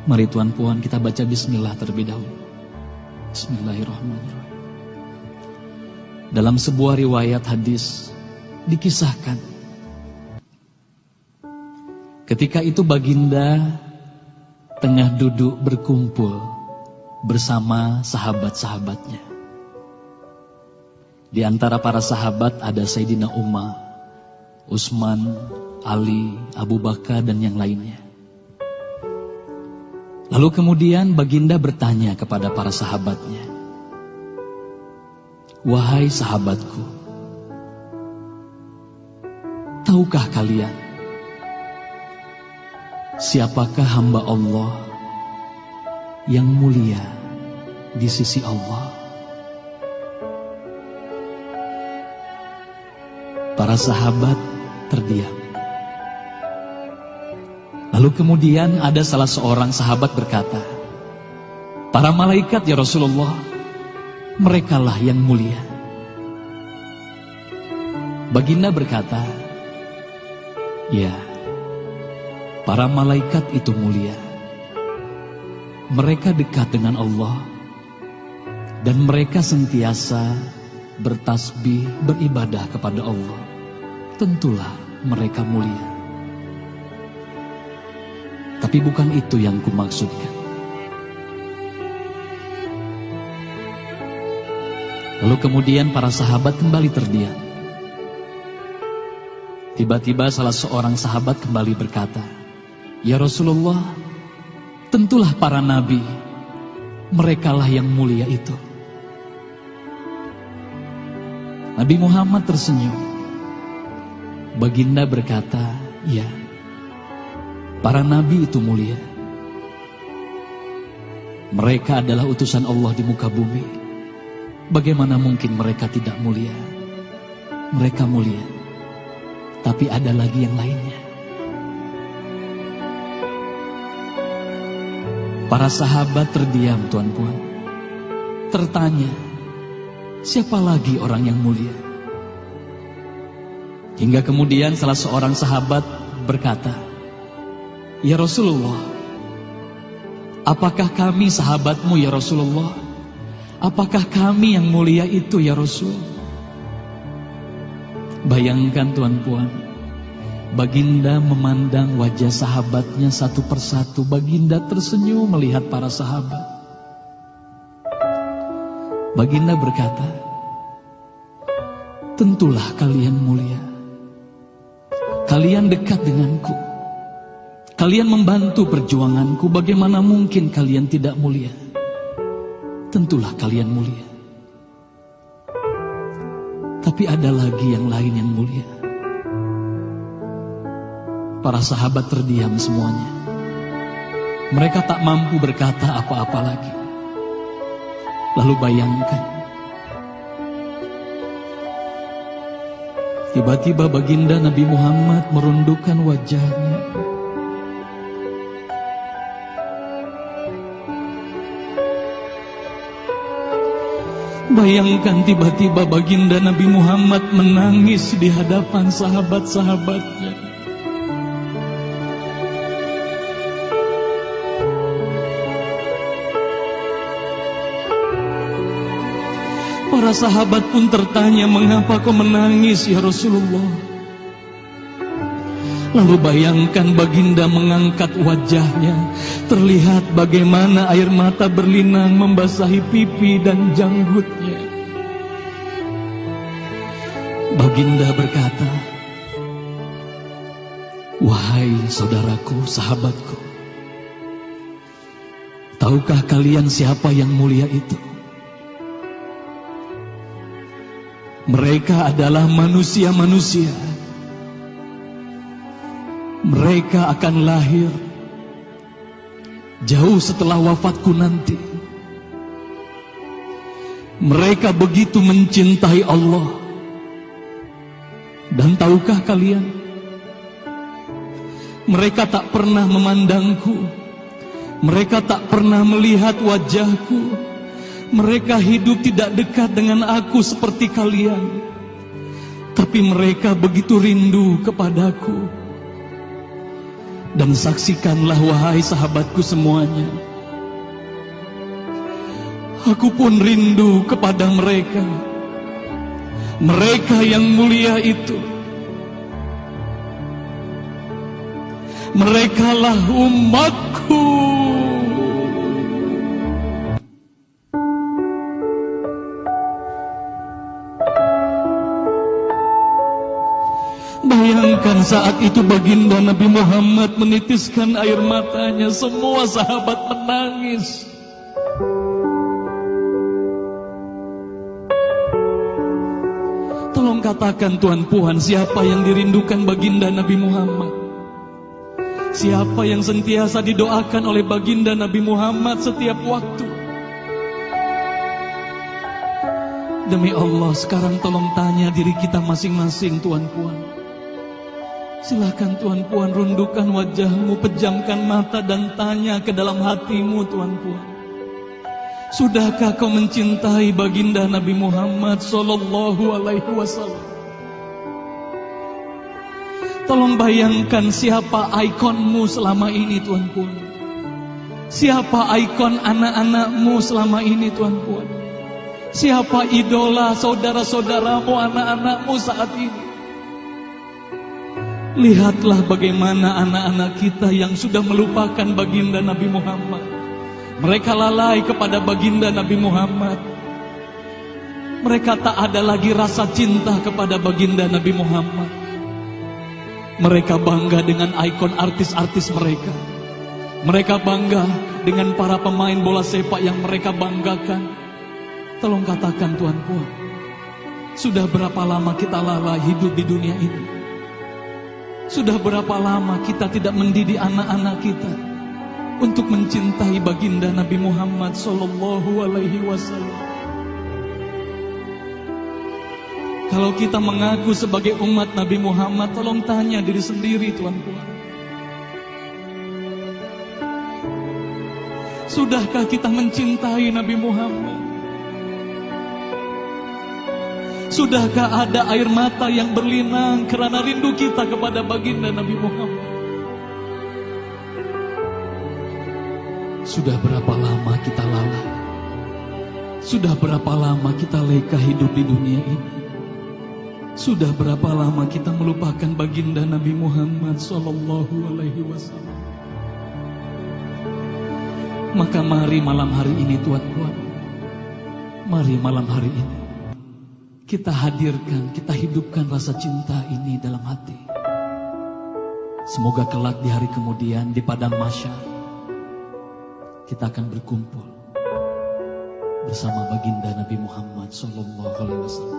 Mari Tuan Puan kita baca bismillah terlebih dahulu. Bismillahirrahmanirrahim. Dalam sebuah riwayat hadis dikisahkan, ketika itu baginda tengah duduk berkumpul bersama sahabat-sahabatnya. Di antara para sahabat ada Sayyidina Umar, Utsman, Ali, Abu Bakar dan yang lainnya. Lalu kemudian baginda bertanya kepada para sahabatnya, "Wahai sahabatku, tahukah kalian siapakah hamba Allah yang mulia di sisi Allah?" Para sahabat terdiam. Lalu kemudian ada salah seorang sahabat berkata, "Para malaikat ya Rasulullah, merekalah yang mulia." Baginda berkata, "Ya, para malaikat itu mulia. Mereka dekat dengan Allah dan mereka sentiasa bertasbih, beribadah kepada Allah. Tentulah mereka mulia. Tapi bukan itu yang kumaksudkan." Lalu kemudian para sahabat kembali terdiam. Tiba-tiba salah seorang sahabat kembali berkata, "Ya Rasulullah, tentulah para nabi, merekalah yang mulia itu." Nabi Muhammad tersenyum. Baginda berkata, "Ya, para nabi itu mulia. Mereka adalah utusan Allah di muka bumi. Bagaimana mungkin mereka tidak mulia? Mereka mulia. Tapi ada lagi yang lainnya." Para sahabat terdiam, Tuan Puan. Tertanya, siapa lagi orang yang mulia? Hingga kemudian salah seorang sahabat berkata, "Ya Rasulullah, apakah kami sahabatmu ya Rasulullah? Apakah kami yang mulia itu ya Rasul?" Bayangkan Tuan Puan, baginda memandang wajah sahabatnya satu persatu. Baginda tersenyum melihat para sahabat. Baginda berkata, "Tentulah kalian mulia. Kalian dekat denganku. Kalian membantu perjuanganku. Bagaimana mungkin kalian tidak mulia? Tentulah kalian mulia. Tapi ada lagi yang lain yang mulia." Para sahabat terdiam semuanya. Mereka tak mampu berkata apa-apa lagi. Lalu bayangkan, tiba-tiba baginda Nabi Muhammad merundukkan wajahnya. Bayangkan tiba-tiba baginda Nabi Muhammad menangis di hadapan sahabat-sahabatnya. Para sahabat pun tertanya, "Mengapa kau menangis ya Rasulullah?" Lalu bayangkan baginda mengangkat wajahnya. Terlihat bagaimana air mata berlinang membasahi pipi dan janggutnya. Baginda berkata, "Wahai saudaraku, sahabatku, tahukah kalian siapa yang mulia itu? Mereka adalah manusia-manusia. Mereka akan lahir jauh setelah wafatku nanti. Mereka begitu mencintai Allah. Dan tahukah kalian, mereka tak pernah memandangku. Mereka tak pernah melihat wajahku. Mereka hidup tidak dekat dengan aku seperti kalian. Tapi mereka begitu rindu kepadaku. Dan saksikanlah wahai sahabatku semuanya, aku pun rindu kepada mereka, mereka yang mulia itu. Merekalah umatku. Bayangkan saat itu baginda Nabi Muhammad menitiskan air matanya, semua sahabat menangis. Tolong katakan Tuhan Puan, siapa yang dirindukan baginda Nabi Muhammad? Siapa yang sentiasa didoakan oleh baginda Nabi Muhammad setiap waktu? Demi Allah, sekarang tolong tanya diri kita masing-masing, Tuan Puan. Silakan Tuan Puan, rundukkan wajahmu, pejamkan mata dan tanya ke dalam hatimu, Tuan Puan. Sudahkah kau mencintai baginda Nabi Muhammad sallallahu alaihi wasallam? Tolong bayangkan siapa ikonmu selama ini, Tuan Puan. Siapa ikon anak-anakmu selama ini, Tuan Puan. Siapa idola saudara-saudaramu, anak-anakmu saat ini. Lihatlah bagaimana anak-anak kita yang sudah melupakan baginda Nabi Muhammad. Mereka lalai kepada baginda Nabi Muhammad. Mereka tak ada lagi rasa cinta kepada baginda Nabi Muhammad. Mereka bangga dengan ikon artis-artis mereka. Mereka bangga dengan para pemain bola sepak yang mereka banggakan. Tolong katakan Tuan Puan, sudah berapa lama kita lalai hidup di dunia ini? Sudah berapa lama kita tidak mendidik anak-anak kita untuk mencintai baginda Nabi Muhammad sallallahu alaihi wasallam? Kalau kita mengaku sebagai umat Nabi Muhammad, tolong tanya diri sendiri, Tuan Puan. Sudahkah kita mencintai Nabi Muhammad? Sudahkah ada air mata yang berlinang karena rindu kita kepada baginda Nabi Muhammad? Sudah berapa lama kita lalai? Sudah berapa lama kita leka hidup di dunia ini? Sudah berapa lama kita melupakan baginda Nabi Muhammad sallallahu alaihi wasallam? Maka mari malam hari ini, Tuan Puan, mari malam hari ini kita hadirkan, kita hidupkan rasa cinta ini dalam hati. Semoga kelak di hari kemudian di padang mahsyar kita akan berkumpul bersama baginda Nabi Muhammad sallallahu alaihi wasallam.